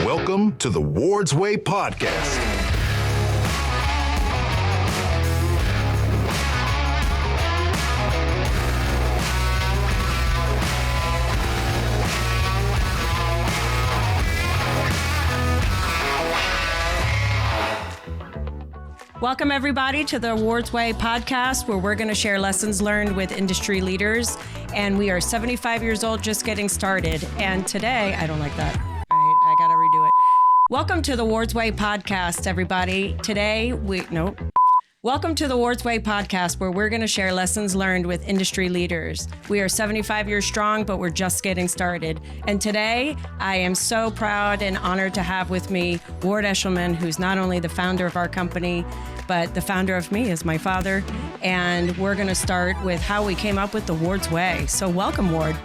Welcome to the Ward's Way Podcast. Welcome, everybody, to the Ward's Way podcast, where we're going to share lessons learned with industry leaders. And we are 75 years old, just getting started. And today, I don't like that. I got to redo it. Welcome to the Ward's Way podcast, everybody. Welcome to the Ward's Way podcast, where we're going to share lessons learned with industry leaders. We are 75 years strong, but we're just getting started. And today, I am so proud and honored to have with me Ward Eshleman, who's not only the founder of our company, but the founder of me is my father. And we're going to start with how we came up with the Ward's Way. So welcome, Ward.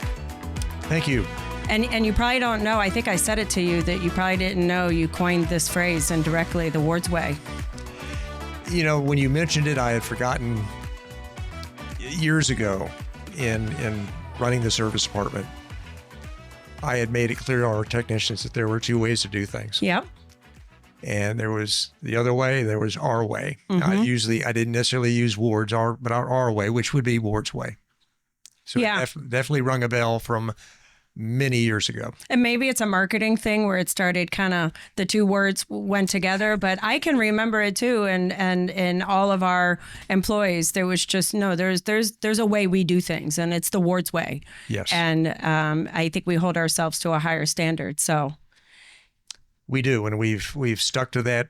Thank you. And you probably don't know, I think I said it to you, that you probably didn't know you coined this phrase indirectly, the Ward's Way. You know, when you mentioned it, I had forgotten years ago in running the service department, I had made it clear to our technicians that there were two ways to do things. Yep. And there was the other way, there was our way. Mm-hmm. I didn't necessarily use Ward's, but our way, which would be Ward's Way. So yeah. It definitely rung a bell from many years ago. And maybe it's a marketing thing where it started kind of, the two words went together, but I can remember it too. And in all of our employees, there was just, no, there's a way we do things, and it's the Ward's Way. Yes. And I think we hold ourselves to a higher standard. So we do. And we've stuck to that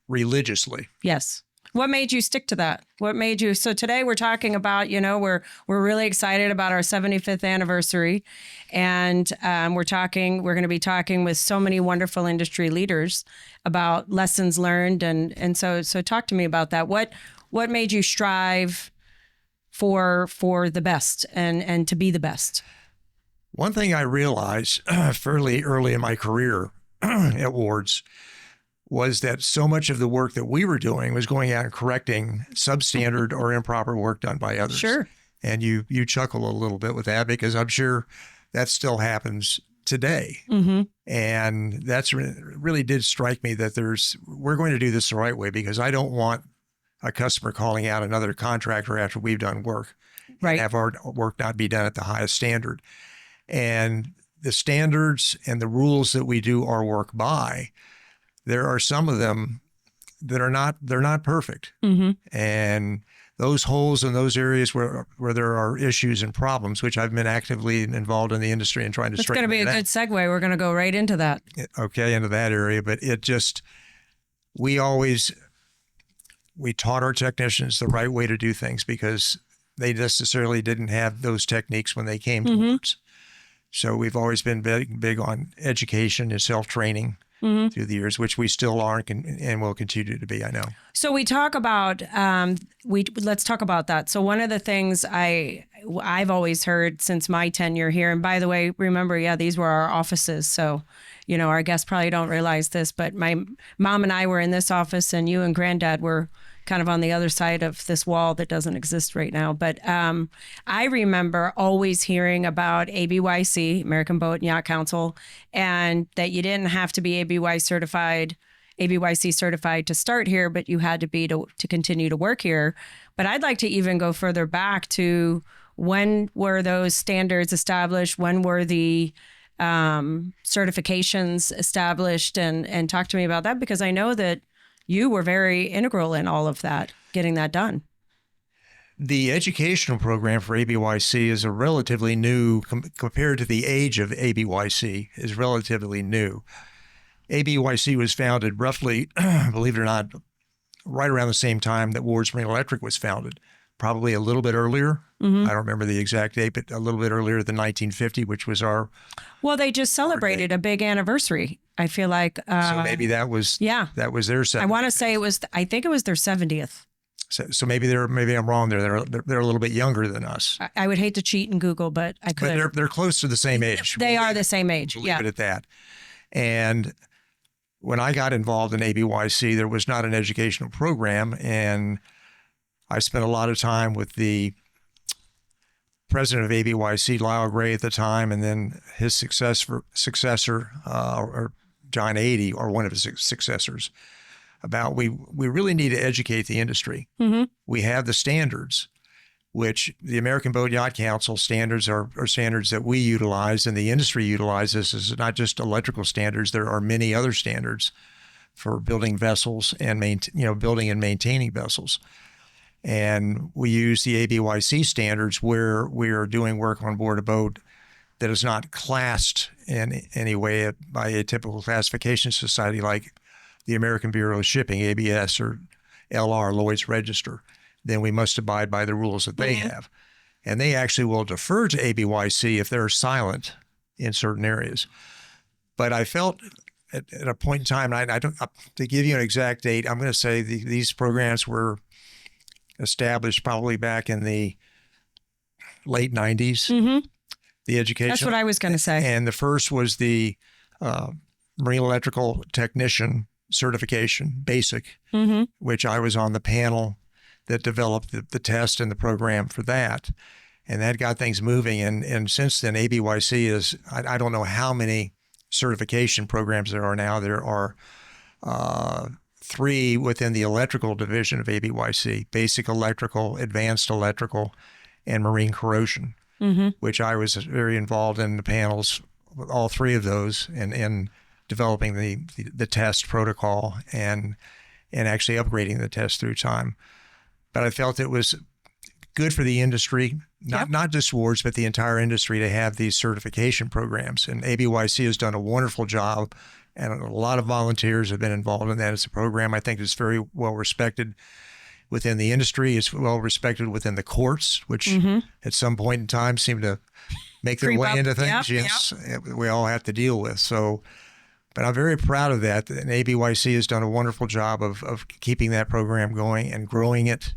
religiously. yes. What made you stick to that? What made you? So today we're talking about, we're really excited about our 75th anniversary, and we're going to be talking with so many wonderful industry leaders about lessons learned, and so talk to me about that. What made you strive for the best and to be the best? One thing I realized fairly early in my career at Ward's was that so much of the work that we were doing was going out and correcting substandard or improper work done by others. Sure. And you chuckle a little bit with that, because I'm sure that still happens today. Mm-hmm. And that's really did strike me that we're going to do this the right way, because I don't want a customer calling out another contractor after we've done work. Right. And have our work not be done at the highest standard. And the standards and the rules that we do our work by, there are some of them that they're not perfect. Mm-hmm. And those holes in those areas where there are issues and problems, which I've been actively involved in the industry and trying to straighten out. It's going to be a good segue. We're going to go right into that. Okay, into that area. But we taught our technicians the right way to do things, because they necessarily didn't have those techniques when they came to Ward's. So we've always been big on education and self-training. Mm-hmm. Through the years, which we still are and will continue to be, I know. So we talk about, let's talk about that. So one of the things I've always heard since my tenure here, and by the way, remember, these were our offices. So, our guests probably don't realize this, but my mom and I were in this office, and you and Granddad were kind of on the other side of this wall that doesn't exist right now. But I remember always hearing about ABYC, American Boat and Yacht Council, and that you didn't have to be ABYC certified to start here, but you had to be to continue to work here. But I'd like to even go further back to, when were those standards established? When were the certifications established? And talk to me about that, because I know that you were very integral in all of that, getting that done. The educational program for ABYC is a relatively new, compared to the age of ABYC, is relatively new. ABYC was founded roughly, believe it or not, right around the same time that Ward's Marine Electric was founded, probably a little bit earlier. Mm-hmm. I don't remember the exact date, but a little bit earlier than 1950, which was our... Well, they just celebrated a big anniversary. I feel like... so maybe that was their 70th. I want to say I think it was their 70th. So maybe I'm wrong there. They're a little bit younger than us. I would hate to cheat and Google, but I could. But they're close to the same age. They are the same age. We'll leave it at that. And when I got involved in ABYC, there was not an educational program, and I spent a lot of time with the president of ABYC, Lyle Gray at the time, and then his successor, or John Adey, or one of his successors, about we really need to educate the industry. Mm-hmm. We have the standards, which the American Boat Yacht Council standards are standards that we utilize and the industry utilizes. Is not just electrical standards. There are many other standards for building vessels and building and maintaining vessels. And we use the ABYC standards where we are doing work on board a boat that is not classed in any way by a typical classification society like the American Bureau of Shipping, ABS, or LR, Lloyd's Register. Then we must abide by the rules that they have. And they actually will defer to ABYC if they're silent in certain areas. But I felt at a point in time, and I don't, to give you an exact date, I'm going to say these programs were established probably back in the late 90s. Mm-hmm. The education. That's what I was going to say. And the first was the Marine Electrical Technician Certification, BASIC, Mm-hmm. which I was on the panel that developed the test and the program for that. And that got things moving. And since then, ABYC is, I don't know how many certification programs there are now. There are 3 within the electrical division of ABYC: basic electrical, advanced electrical, and marine corrosion, Mm-hmm. which I was very involved in the panels with all 3 of those and developing the test protocol and actually upgrading the test through time. But I felt it was good for the industry, not just Wards, but the entire industry, to have these certification programs. And ABYC has done a wonderful job, and a lot of volunteers have been involved in that. It's a program I think is very well respected within the industry. It's well respected within the courts, which at some point in time seem to make their way into things. Yes, we all have to deal with. So, but I'm very proud of that. And ABYC has done a wonderful job of keeping that program going and growing it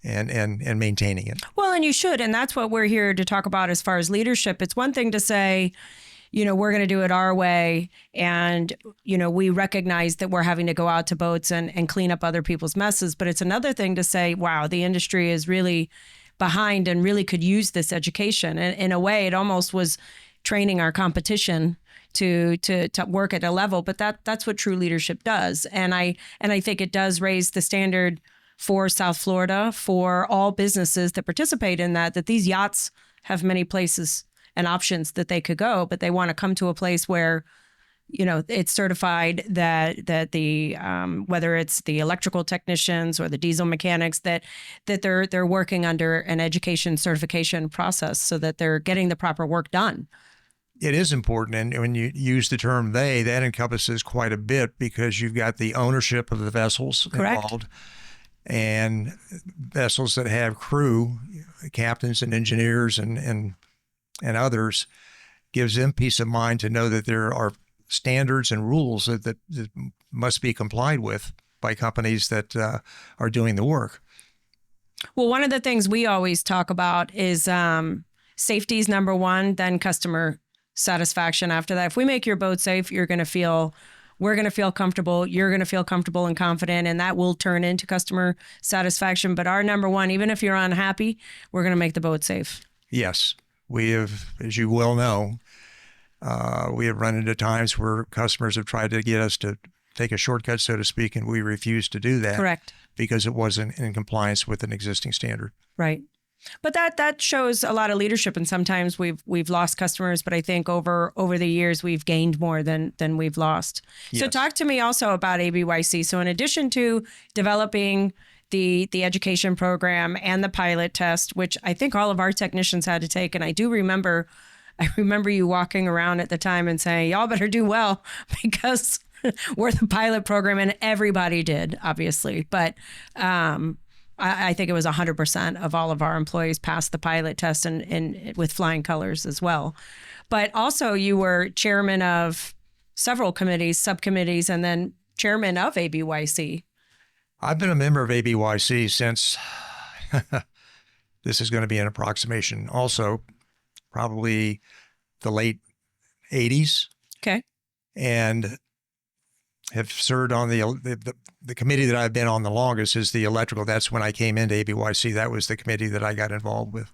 and maintaining it. Well, and you should. And that's what we're here to talk about as far as leadership. It's one thing to say, we're going to do it our way. And, we recognize that we're having to go out to boats and clean up other people's messes. But it's another thing to say, wow, the industry is really behind and really could use this education. And in a way, it almost was training our competition to work at a level. But that's what true leadership does. And I think it does raise the standard for South Florida, for all businesses that participate in that these yachts have many places and options that they could go, but they want to come to a place where, it's certified that the whether it's the electrical technicians or the diesel mechanics that they're working under an education certification process so that they're getting the proper work done. It is important. And when you use the term they, that encompasses quite a bit because you've got the ownership of the vessels involved. And vessels that have crew, captains and engineers and others, gives them peace of mind to know that there are standards and rules that must be complied with by companies that are doing the work. Well, one of the things we always talk about is safety is number one, then customer satisfaction after that. If we make your boat safe, we're going to feel comfortable. You're going to feel comfortable and confident, and that will turn into customer satisfaction. But our number one, even if you're unhappy, we're going to make the boat safe. Yes. We have, as you well know, we have run into times where customers have tried to get us to take a shortcut, so to speak, and we refuse to do that. Correct. Because it wasn't in compliance with an existing standard. Right. But that shows a lot of leadership, and sometimes we've lost customers, but I think over the years we've gained more than we've lost. Yes. So talk to me also about ABYC. So in addition to developing the education program and the pilot test, which I think all of our technicians had to take, and I remember you walking around at the time and saying, y'all better do well because we're the pilot program, and everybody did, obviously. But I think it was 100% of all of our employees passed the pilot test and with flying colors as well. But also you were chairman of several committees, subcommittees, and then chairman of ABYC. I've been a member of ABYC since, this is going to be an approximation, also probably the late 80s. Okay. And have served on the committee that I've been on the longest is the electrical. That's when I came into ABYC. That was the committee that I got involved with.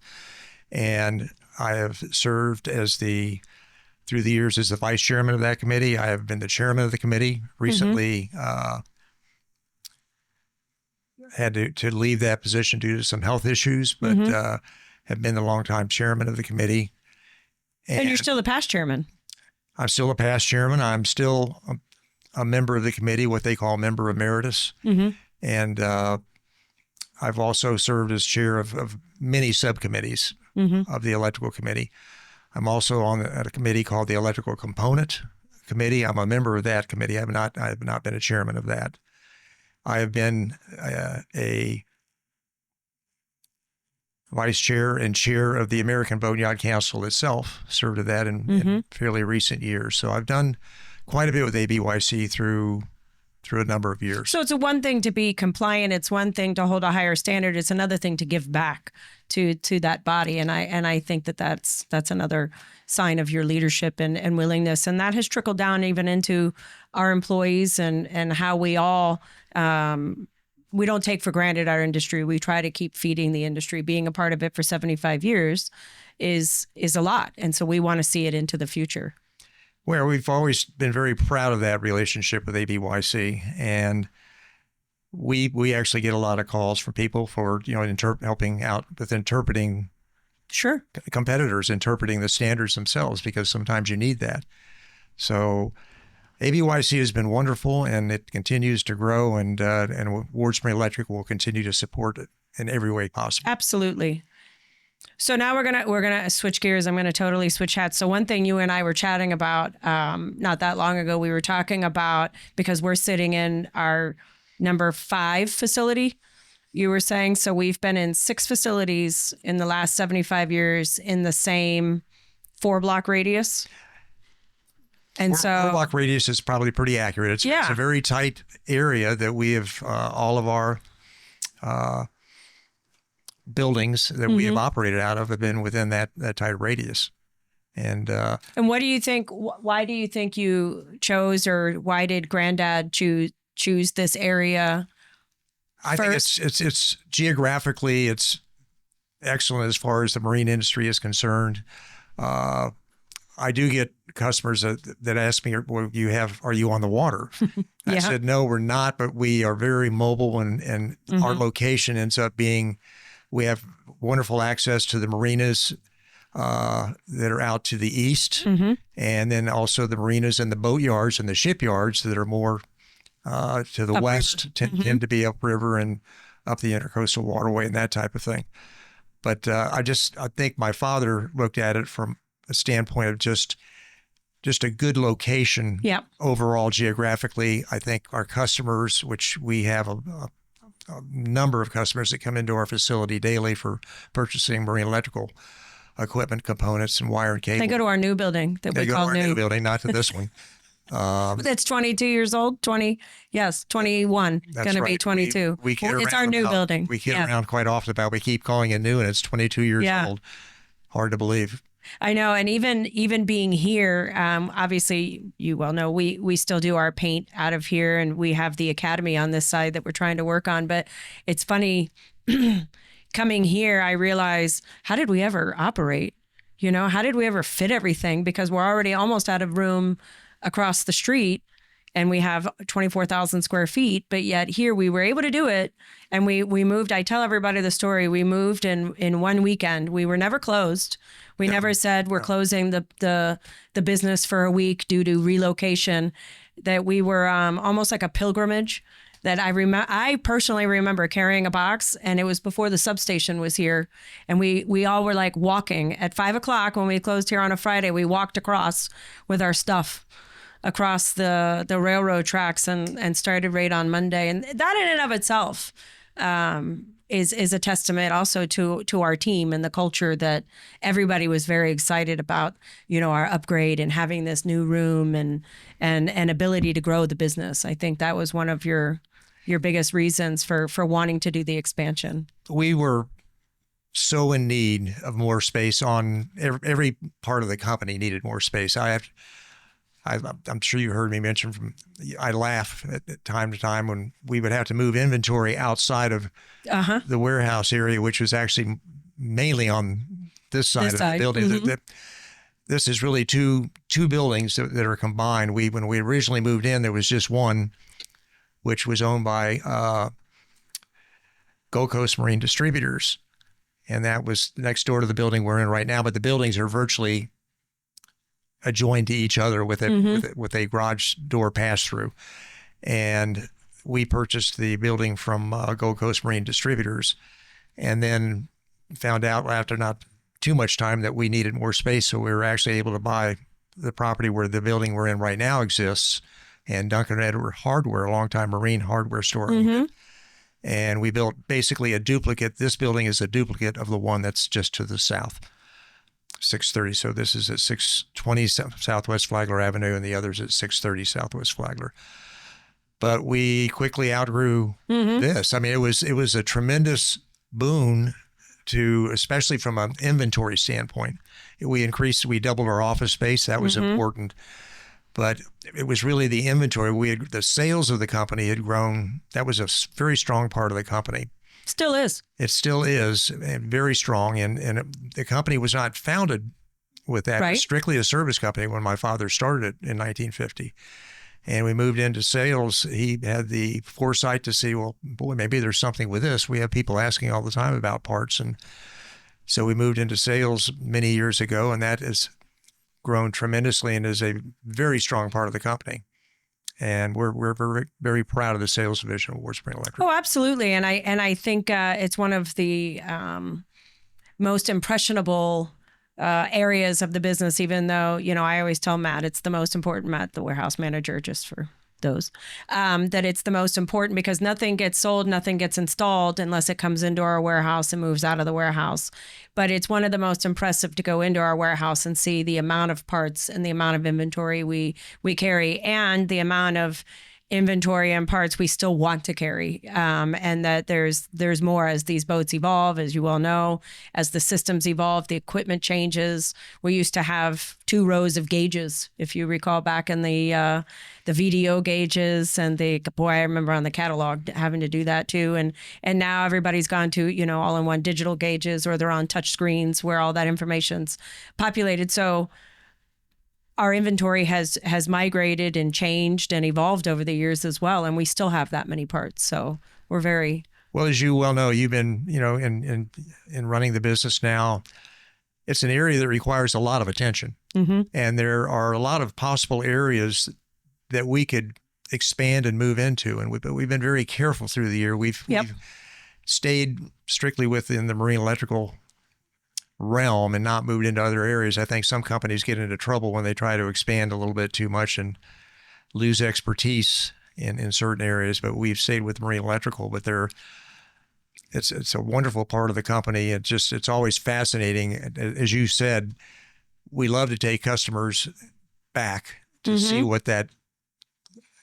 and I have served through the years as the vice chairman of that committee. I have been the chairman of the committee. Recently, had to leave that position due to some health issues, but have been the longtime chairman of the committee. And you're still the past chairman. I'm still a past chairman. I'm still a member of the committee, what they call member emeritus. And I've also served as chair of many subcommittees of the electrical committee. I'm also on a committee called the Electrical Component Committee. I'm a member of that committee. I have not been a chairman of that. I have been a vice chair and chair of the American Boat and Yacht Council itself, served at that in fairly recent years. So I've done quite a bit with ABYC through a number of years. So it's one thing to be compliant. It's one thing to hold a higher standard. It's another thing to give back to that body. And I think that's another sign of your leadership and willingness. And that has trickled down even into our employees and how we all, we don't take for granted our industry. We try to keep feeding the industry. Being a part of it for 75 years is a lot. And so we want to see it into the future. Well, we've always been very proud of that relationship with ABYC, and we actually get a lot of calls from people for helping out with interpreting competitors, interpreting the standards themselves, because sometimes you need that. So ABYC has been wonderful, and it continues to grow, and Ward Spring Electric will continue to support it in every way possible. Absolutely. So now we're gonna switch gears. I'm gonna totally switch hats. So one thing you and I were chatting about not that long ago, we were talking about, because we're sitting in our number 5 facility. You were saying, so we've been in 6 facilities in the last 75 years in the same 4-block radius. And so 4-block radius is probably pretty accurate. It's a very tight area that we have all of our buildings that we have operated out of have been within that tight radius. And what do you think? Why do you think you chose, or why did Granddad choose this area? I think it's geographically it's excellent as far as the marine industry is concerned. I do get customers that ask me, "Well, are you on the water?" I said, "No, we're not, but we are very mobile, and our location ends up being." We have wonderful access to the marinas that are out to the east, and then also the marinas and the boat yards and the shipyards that are more to the west tend to be upriver and up the intercoastal waterway and that type of thing. But I think my father looked at it from a standpoint of just a good location overall geographically. I think our customers, which we have a number of customers that come into our facility daily for purchasing marine electrical equipment, components, and wire and cable. They go to our new building that we call new. They go to our new building, not to this one. That's 22 years old. 21. Going to be 22. It's our new building. We kid around quite often about we keep calling it new, and it's 22 years old. Hard to believe. I know. And even being here, obviously, you well know, we still do our paint out of here, and we have the academy on this side that we're trying to work on. But it's funny, coming here, I realize, how did we ever operate? How did we ever fit everything? Because we're already almost out of room across the street, and we have 24,000 square feet, but yet here we were able to do it. And we moved, I tell everybody the story, we moved in one weekend. We were never closed. We never said we're closing the business for a week due to relocation. That we were almost like a pilgrimage. That I personally remember carrying a box, and it was before the substation was here. And we all were like walking at 5:00 when we closed here on a Friday. We walked across with our stuff across the railroad tracks and started right on Monday. And that in and of itself is a testament also to our team and the culture, that everybody was very excited about, our upgrade and having this new room and ability to grow the business. I think that was one of your biggest reasons for wanting to do the expansion. We were so in need of more space. On every part of the company needed more space. I'm sure you heard me mention I laugh at time to time when we would have to move inventory outside of the warehouse area, which was actually mainly on this side This of side. the building. This is really two buildings that are combined. When we originally moved in, there was just one, which was owned by Gold Coast Marine Distributors, and that was next door to the building we're in right now. But the buildings are virtually adjoined to each other with a garage door pass through. And we purchased the building from Gold Coast Marine Distributors, and then found out after not too much time that we needed more space. So we were actually able to buy the property where the building we're in right now exists, and Duncan Edward Hardware, a longtime Marine hardware store. And we built basically a duplicate. This building is a duplicate of the one that's just to the south, 630. So this is at 620 Southwest Flagler Avenue, and the other's at 630 Southwest Flagler. But we quickly outgrew this. I mean, it was a tremendous boon to, especially from an inventory standpoint. We doubled our office space. That was important. But it was really the inventory. The sales of the company had grown. That was a very strong part of the company. Still is. It still is, and very strong. And the company was not founded with that. It was strictly a service company when my father started it in 1950. And we moved into sales. He had the foresight to see, well, boy, maybe there's something with this. We have people asking all the time about parts. And so we moved into sales many years ago, and that has grown tremendously and is a very strong part of the company. And we're very, very proud of the sales division of Ward Spring Electric. Oh, absolutely. And I think it's one of the most impressionable areas of the business, even though, I always tell Matt, it's the most important, Matt, the warehouse manager, just for those, that it's the most important because nothing gets sold, nothing gets installed unless it comes into our warehouse and moves out of the warehouse. But it's one of the most impressive to go into our warehouse and see the amount of parts and the amount of inventory we carry, and the amount of inventory and parts we still want to carry, and that there's more as these boats evolve, as you well know, as the systems evolve, the equipment changes. We used to have 2 rows of gauges, if you recall back in the VDO gauges, and I remember on the catalog having to do that too. And now everybody's gone to all-in-one digital gauges, or they're on touch screens where all that information's populated. So our inventory has migrated and changed and evolved over the years as well, and we still have that many parts. So we're very well. As you well know, you've been in running the business now. It's an area that requires a lot of attention, and there are a lot of possible areas that we could expand and move into. And we've been very careful through the year. We've stayed strictly within the marine electrical realm and not moved into other areas. I think some companies get into trouble when they try to expand a little bit too much and lose expertise in certain areas, but we've stayed with marine electrical. But it's a wonderful part of the company. It's always fascinating. As you said, we love to take customers back to see what that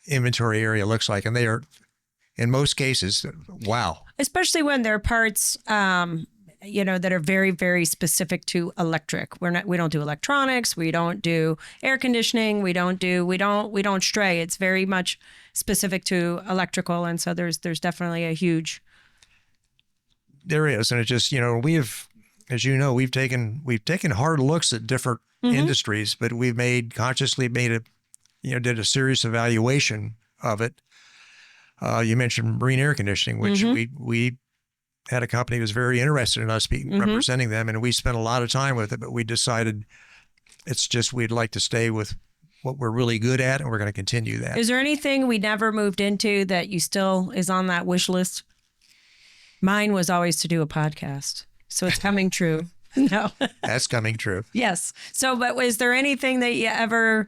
inventory area looks like, and they are, in most cases, wow. Especially when they're parts that are very, very specific to electric. We don't do electronics. We don't do air conditioning. We don't stray. It's very much specific to electrical. And so there's definitely a huge. There is. And it just, we have, as you know, we've taken hard looks at different industries, but we've consciously did a serious evaluation of it. You mentioned marine air conditioning, which we had a company who was very interested in us representing them, and we spent a lot of time with it, but we decided we'd like to stay with what we're really good at, and we're going to continue that. Is there anything we never moved into that you still is on that wish list? Mine was always to do a podcast, so it's coming true. No. That's coming true. Yes. So, but was there anything that you ever,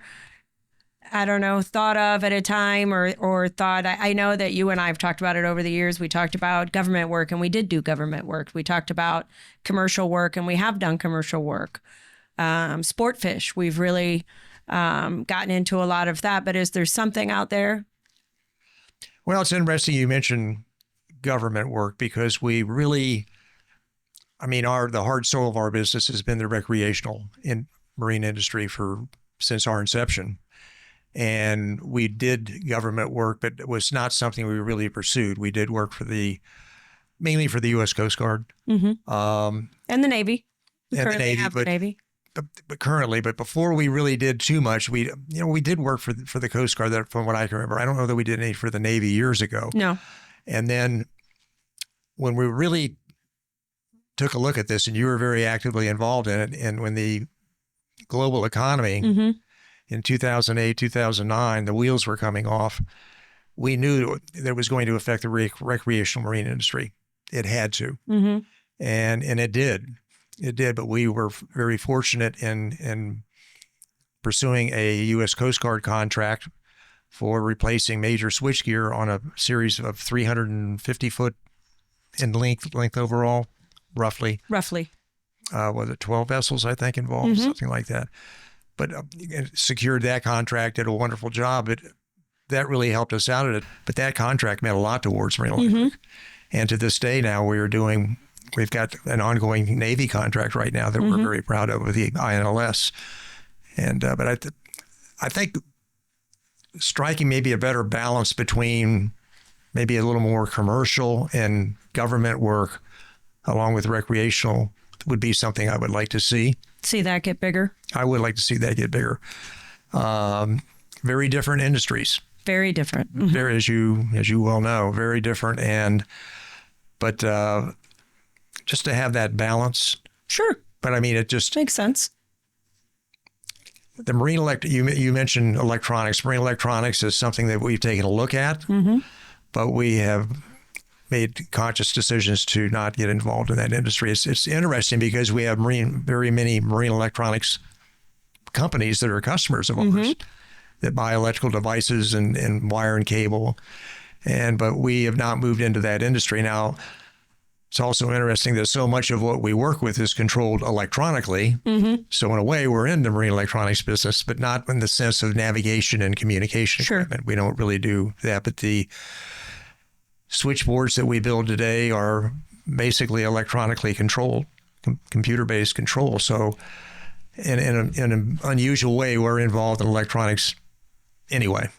thought of at a time or thought? I know that you and I have talked about it over the years. We talked about government work, and we did do government work. We talked about commercial work, and we have done commercial work. Sport fish, we've really gotten into a lot of that. But is there something out there? Well, it's interesting you mentioned government work, because we really, the hard soul of our business has been the recreational marine industry since our inception. And we did government work, but it was not something we really pursued. We did work mainly for the U.S. Coast Guard. And the Navy. and the Currently Navy, have the Navy. but before we really did too much, we did work for the Coast Guard. That, from what I can remember, I don't know that we did any for the Navy years ago. No. And then when we really took a look at this, and you were very actively involved in it, and when the global economy in 2008, 2009, the wheels were coming off, we knew that it was going to affect the recreational marine industry. It had to, and it did. It did, but we were very fortunate in pursuing a U.S. Coast Guard contract for replacing major switchgear on a series of 350 foot in length overall, roughly. Was it 12 vessels, I think, involved, something like that. But secured that contract, did a wonderful job. That really helped us out at it. But that contract meant a lot towards Marine Electric. And to this day now, we've got an ongoing Navy contract right now that we're very proud of with the INLS. And but I think striking maybe a better balance between maybe a little more commercial and government work along with recreational would be something I would like to see. See that get bigger? I would like to see that get bigger. Very different industries. Very different. Very, as you well know, very different. But just to have that balance. Sure. But I mean, it just makes sense. The you mentioned electronics. Marine electronics is something that we've taken a look at, but we have made conscious decisions to not get involved in that industry. It's interesting because we have very many marine electronics companies that are customers of ours that buy electrical devices and wire and cable, but we have not moved into that industry. Now, it's also interesting that so much of what we work with is controlled electronically. So in a way, we're in the marine electronics business, but not in the sense of navigation and communication equipment. We don't really do that. But the switchboards that we build today are basically electronically controlled, computer-based control. So in an unusual way, we're involved in electronics anyway.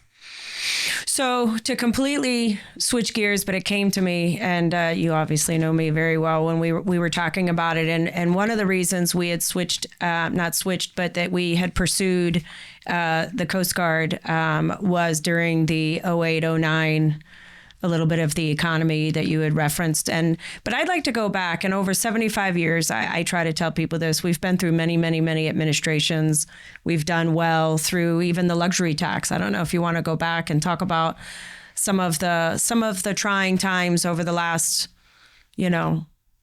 So to completely switch gears, but it came to me, and you obviously know me very well when we were talking about it. And one of the reasons we had but that we had pursued the Coast Guard was during the 08-09, a little bit of the economy that you had referenced. But I'd like to go back, and over 75 years, I try to tell people this. We've been through many, many, many administrations. We've done well through even the luxury tax. I don't know if you want to go back and talk about some of the trying times over the last,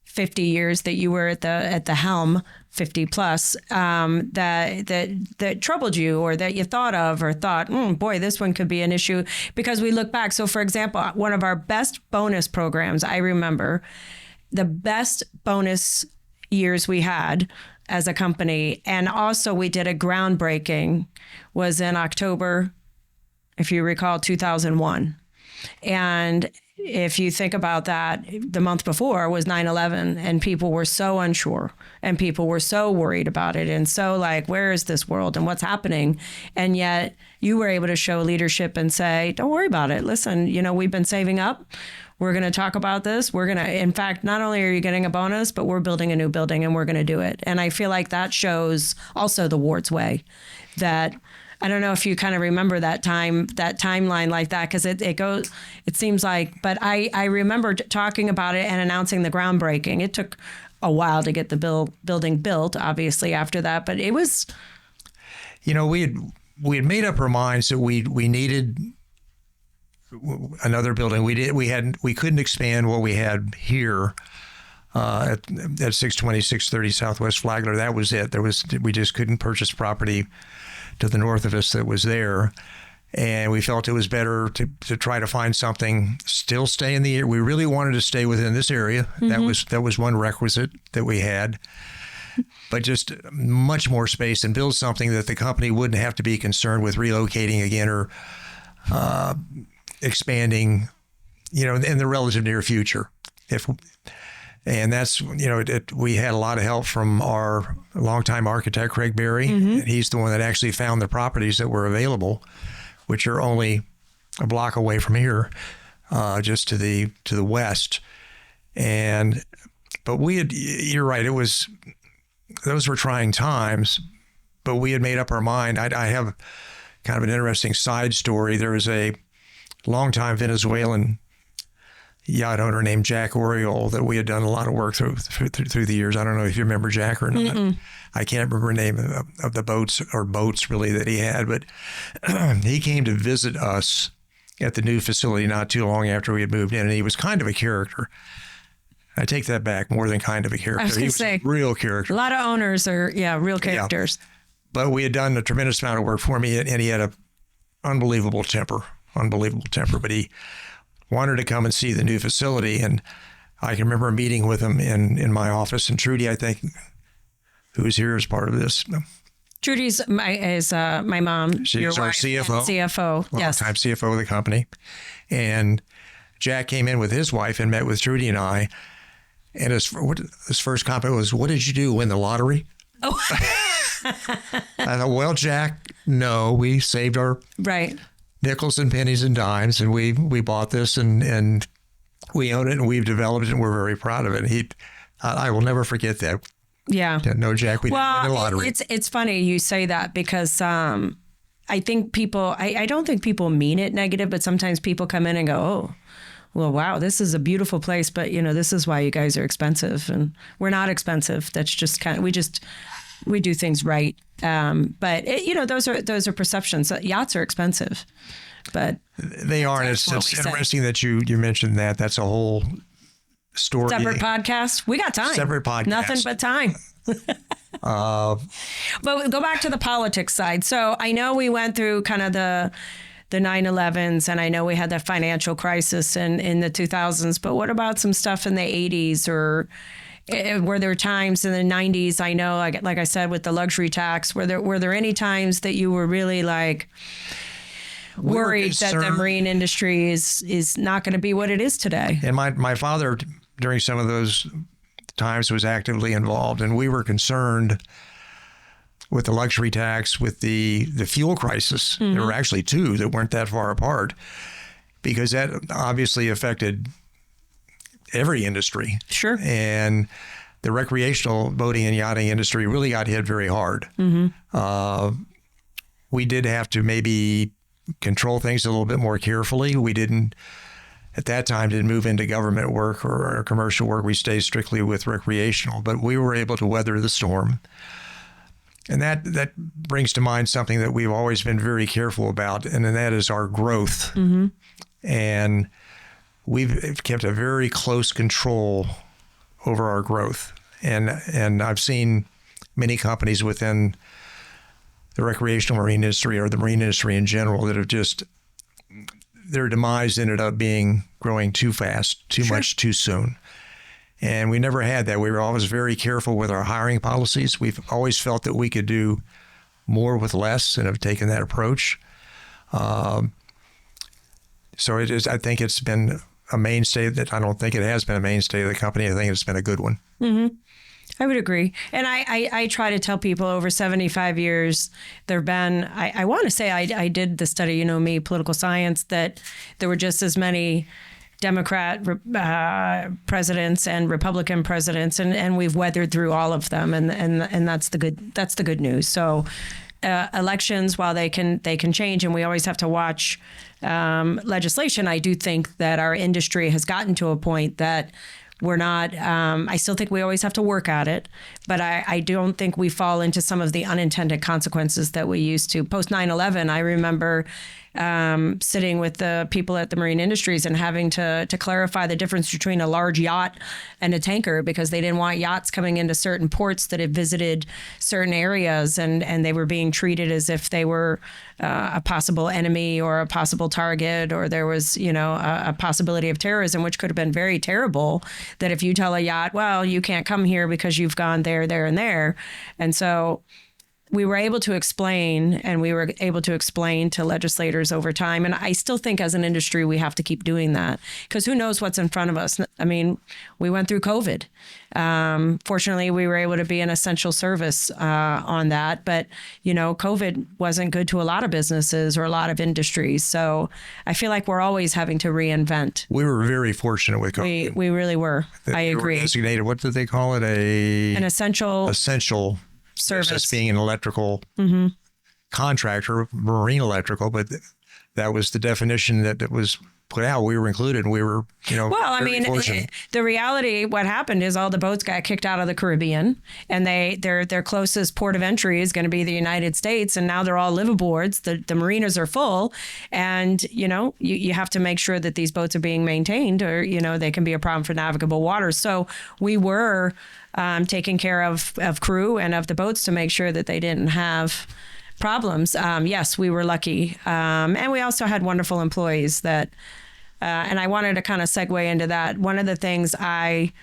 50 years that you were at the helm, 50 plus, that troubled you, or that you thought of, or thought, boy, this one could be an issue, because we look back. So for example, one of our best bonus programs, I remember the best bonus years we had as a company. And also we did a groundbreaking, was in October, if you recall, 2001. And if you think about that, the month before was 9/11, and people were so unsure, and people were so worried about it, and so like, where is this world and what's happening? And yet you were able to show leadership and say, don't worry about it. Listen, we've been saving up. We're going to talk about this. We're going to, in fact, not only are you getting a bonus, but we're building a new building and we're going to do it. And I feel like that shows also the Ward's way. That I don't know if you kind of remember that timeline like that, because it seems like, but I remember talking about it and announcing the groundbreaking. It took a while to get the building built, obviously, after that, but it was. We had made up our minds that we needed another building. We couldn't expand what we had here at 620, 630 Southwest Flagler. That was it. We just couldn't purchase property to the north of us that was there. And we felt it was better to try to find something, still stay in the area. We really wanted to stay within this area. That was one requisite that we had. But just much more space, and build something that the company wouldn't have to be concerned with relocating again or expanding, in the relative near future. And that's, we had a lot of help from our longtime architect, Craig Berry. And he's the one that actually found the properties that were available, which are only a block away from here, just to the west. But you're right, it was those were trying times, but we had made up our mind. I have kind of an interesting side story. There was a longtime Venezuelan yacht owner named Jack Oriole that we had done a lot of work through the years. I don't know if you remember Jack or not. Mm-mm. I can't remember the name of the boats really that he had, but he came to visit us at the new facility not too long after we had moved in, and he was kind of a character. I take that back, more than kind of a character. I was going to say, a real character. A lot of owners are, real characters. Yeah. But we had done a tremendous amount of work for him, and he had an unbelievable temper. But he wanted to come and see the new facility, and I can remember meeting with him in my office. And Trudy, I think, who's here as part of this. Trudy's my mom. She's our CFO. CFO, yes. Longtime CFO of the company. And Jack came in with his wife and met with Trudy and I. And his first comment was, "What did you do, win the lottery?" Oh. I thought, well, Jack, no, we saved our nickels and pennies and dimes, and we bought this and we own it and we've developed it and we're very proud of it. I will never forget that. Yeah. No, Jack, we didn't win the lottery. It's funny you say that because I think people, I don't think people mean it negative, but sometimes people come in and go, oh, well, wow, this is a beautiful place, but this is why you guys are expensive, and we're not expensive. That's just kind of, we do things right. But those are perceptions. Yachts are expensive, but they are. And it's interesting that you mentioned that. That's a whole story. Separate podcast. We got time. Separate podcast. Nothing but time. But go back to the politics side. So I know we went through kind of the 9/11s, and I know we had that financial crisis in the 2000s, but what about some stuff in the 80s, or were there times in the 90s? I know, like I said, with the luxury tax, were there any times that you were really worried that the marine industry is not going to be what it is today? And my father, during some of those times, was actively involved, and we were concerned with the luxury tax, with the fuel crisis. Mm-hmm. There were actually two that weren't that far apart, because that obviously affected every industry. Sure. And the recreational boating and yachting industry really got hit very hard. Mm-hmm. We did have to maybe control things a little bit more carefully. We didn't, at that time, didn't move into government work or commercial work. We stayed strictly with recreational, but we were able to weather the storm. And that brings to mind something that we've always been very careful about, and that is our growth. Mm-hmm. And we've kept a very close control over our growth. And I've seen many companies within the recreational marine industry, or the marine industry in general, that have just, their demise ended up being growing too fast, too much, too soon. And we never had that. We were always very careful with our hiring policies. We've always felt that we could do more with less, and have taken that approach. So it is. I think it's been a mainstay. That I don't think it has been a mainstay of the company. I think it's been a good one. Mm-hmm. I would agree. And I try to tell people over 75 years, there have been, I want to say I did the study, political science, that there were just as many Democrat presidents and Republican presidents, and we've weathered through all of them, and that's the good news. So elections, while they can change, and we always have to watch legislation, I do think that our industry has gotten to a point that we're not, I still think we always have to work at it, but I don't think we fall into some of the unintended consequences that we used to. Post 9/11, I remember sitting with the people at the Marine Industries and having to clarify the difference between a large yacht and a tanker, because they didn't want yachts coming into certain ports that had visited certain areas, and they were being treated as if they were a possible enemy or a possible target, or there was, a possibility of terrorism, which could have been very terrible, that if you tell a yacht, well, you can't come here because you've gone there, there, and there. And so we were able to explain, and we were able to explain to legislators over time. And I still think as an industry, we have to keep doing that, because who knows what's in front of us. I mean, we went through COVID. Fortunately, we were able to be an essential service on that. But, COVID wasn't good to a lot of businesses or a lot of industries. So I feel like we're always having to reinvent. We were very fortunate with COVID. We really were. I agree. Designated, what did they call it? An essential service. Business Being an electrical contractor, marine electrical, but that was the definition that was put out. We were included, and we were, fortunate. The reality, what happened is all the boats got kicked out of the Caribbean, and their closest port of entry is going to be the United States, and now they're all liveaboards. The marinas are full, and you have to make sure that these boats are being maintained, or they can be a problem for navigable waters. So we were taking care of crew and of the boats to make sure that they didn't have problems. Yes, we were lucky. And we also had wonderful employees that, and I wanted to kind of segue into that. One of the things I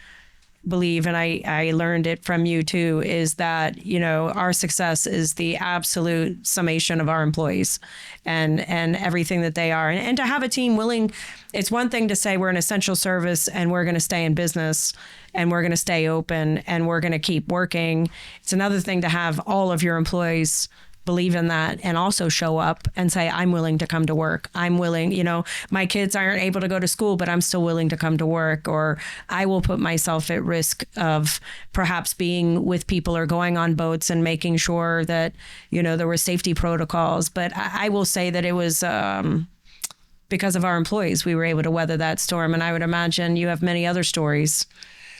believe, and I learned it from you too, is that, our success is the absolute summation of our employees and everything that they are. And to have a team willing, it's one thing to say we're an essential service and we're going to stay in business and we're going to stay open and we're going to keep working. It's another thing to have all of your employees believe in that and also show up and say, I'm willing to come to work. I'm willing, my kids aren't able to go to school, but I'm still willing to come to work, or I will put myself at risk of perhaps being with people or going on boats and making sure that, there were safety protocols. But I will say that it was because of our employees, we were able to weather that storm. And I would imagine you have many other stories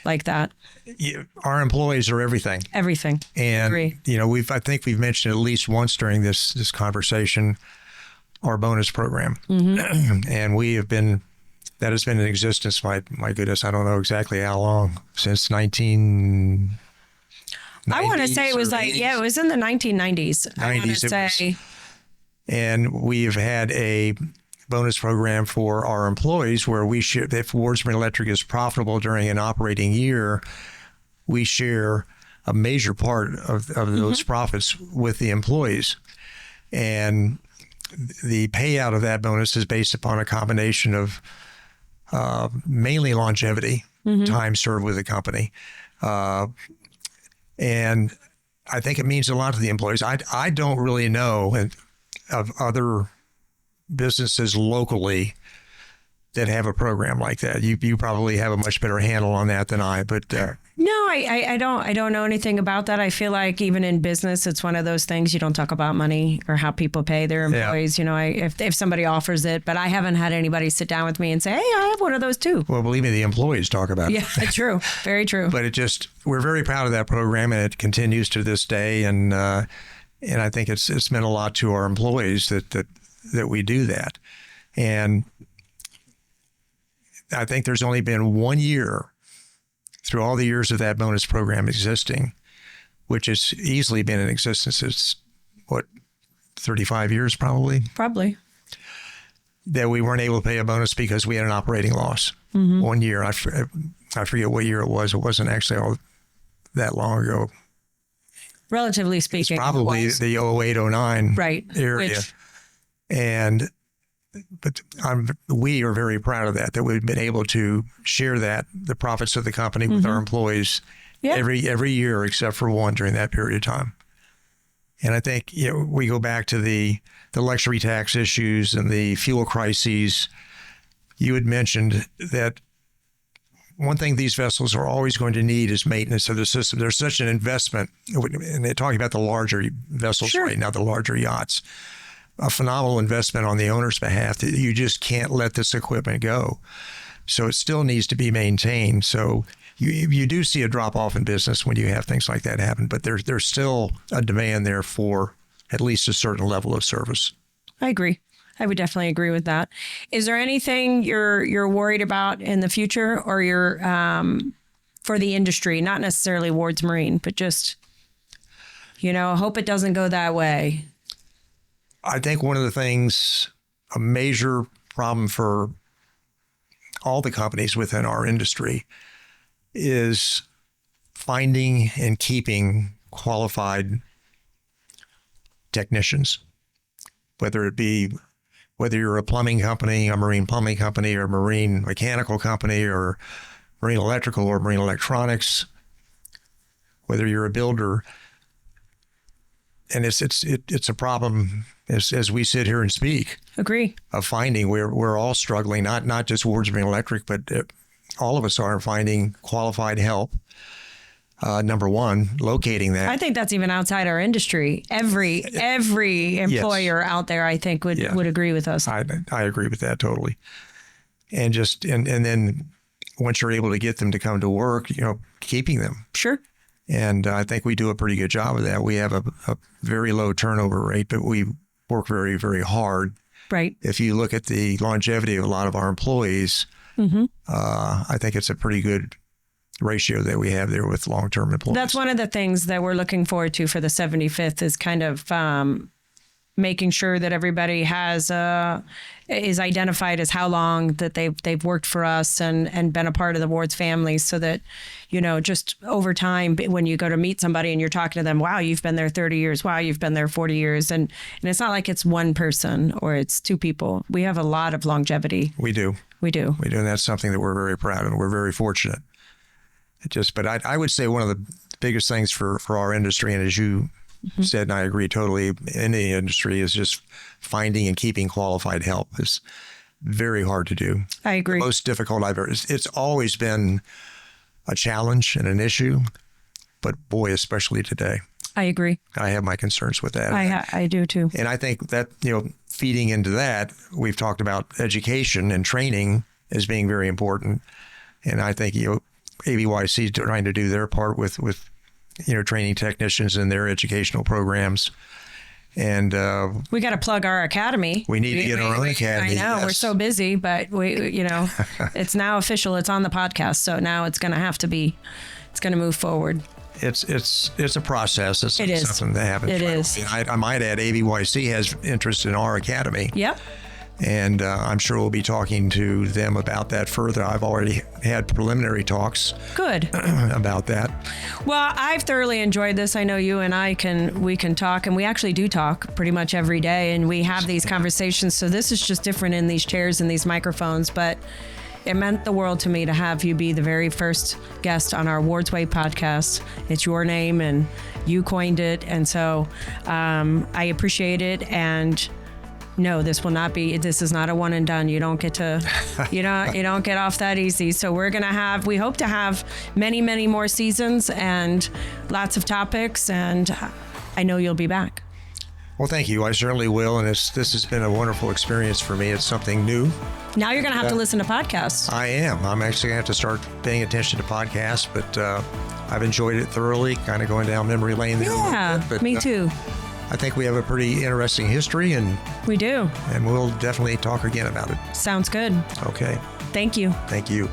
like that. Our employees are everything. Everything. And agree. I think we've mentioned at least once during this conversation our bonus program, and that has been in existence. My goodness, I don't know exactly how long, since 1990s. I want to say it was it was in the 1990s. I want to say. And we've had a bonus program for our employees where we share, if Wards Marine Electric is profitable during an operating year, we share a major part of those profits with the employees. And the payout of that bonus is based upon a combination of mainly longevity, time served with the company. And I think it means a lot to the employees. I don't really know of other businesses locally that have a program like that. You probably have a much better handle on that than I, but no, I don't know anything about that. I feel like even in business, it's one of those things you don't talk about money or how people pay their employees. If somebody offers it, but I haven't had anybody sit down with me and say, hey, I have one of those too. Well, believe me, the employees talk about it. Yeah, true. Very true. But we're very proud of that program, and it continues to this day. And I think it's meant a lot to our employees that we do that. And I think there's only been 1 year through all the years of that bonus program existing, which has easily been in existence. It's 35 years probably? Probably. That we weren't able to pay a bonus because we had an operating loss. 1 year. I forget what year it was. It wasn't actually all that long ago. Relatively speaking. It's probably the 08-09 area. But we are very proud of that we've been able to share the profits of the company with our employees every year except for one during that period of time. And I think we go back to the luxury tax issues and the fuel crises. You had mentioned that one thing these vessels are always going to need is maintenance of the system. There's such an investment, and they're talking about the larger vessels right now, the larger yachts. A phenomenal investment on the owner's behalf that you just can't let this equipment go. So it still needs to be maintained. So you do see a drop off in business when you have things like that happen, but there's still a demand there for at least a certain level of service. I agree. I would definitely agree with that. Is there anything you're worried about in the future, or you're for the industry, not necessarily Wards Marine, but just, hope it doesn't go that way? I think one of the things, a major problem for all the companies within our industry is finding and keeping qualified technicians, whether you're a plumbing company, a marine plumbing company, or a marine mechanical company, or marine electrical or marine electronics, whether you're a builder. And it's a problem as we sit here and speak. Agree. Of finding we're all struggling, not just Wards Marine Electric, but all of us are finding qualified help. Number one, locating that. I think that's even outside our industry. Every employer out there, I think, would agree with us. I agree with that totally. And then once you're able to get them to come to work, keeping them. Sure. And I think we do a pretty good job of that. We have a very low turnover rate, but we work very, very hard. Right. If you look at the longevity of a lot of our employees, I think it's a pretty good ratio that we have there with long-term employees. That's one of the things that we're looking forward to for the 75th is kind of making sure that everybody is identified as how long that they've worked for us and been a part of the Wards family, so that, just over time, when you go to meet somebody and you're talking to them, wow, you've been there 30 years. Wow, you've been there 40 years. And it's not like it's one person or it's two people. We have a lot of longevity. We do. And that's something that we're very proud of. We're very fortunate. But I would say one of the biggest things for our industry, and as you said, and I agree totally, in the industry, is just finding and keeping qualified help. Is very hard to do. I agree. The most difficult I've ever. It's always been a challenge and an issue, but boy, especially today. I agree. I have my concerns with that. I do too. And I think that, feeding into that, we've talked about education and training as being very important. And I think, ABYC is trying to do their part with training technicians in their educational programs. And we got to plug our academy. We need to get our own academy. I know, yes. We're so busy, but it's now official. It's on the podcast, so now it's going to move forward. It's a process. It's something that happens. It is. I might add, ABYC has interest in our academy. Yep. And I'm sure we'll be talking to them about that further. I've already had preliminary talks. Good. About that. Well, I've thoroughly enjoyed this. I know you and we can talk, and we actually do talk pretty much every day, and we have these conversations. So this is just different in these chairs and these microphones, but it meant the world to me to have you be the very first guest on our Wards Way podcast. It's your name, and you coined it, and so I appreciate it. And no, this is not a one and done. You don't get to, you don't get off that easy. So we hope to have many, many more seasons and lots of topics. And I know you'll be back. Well, thank you. I certainly will. And this has been a wonderful experience for me. It's something new. Now you're going to have to listen to podcasts. I am. I'm actually going to have to start paying attention to podcasts, but I've enjoyed it thoroughly, kind of going down memory lane there. Yeah, but, me too. I think we have a pretty interesting history, and we do. And we'll definitely talk again about it. Sounds good. Okay. Thank you. Thank you.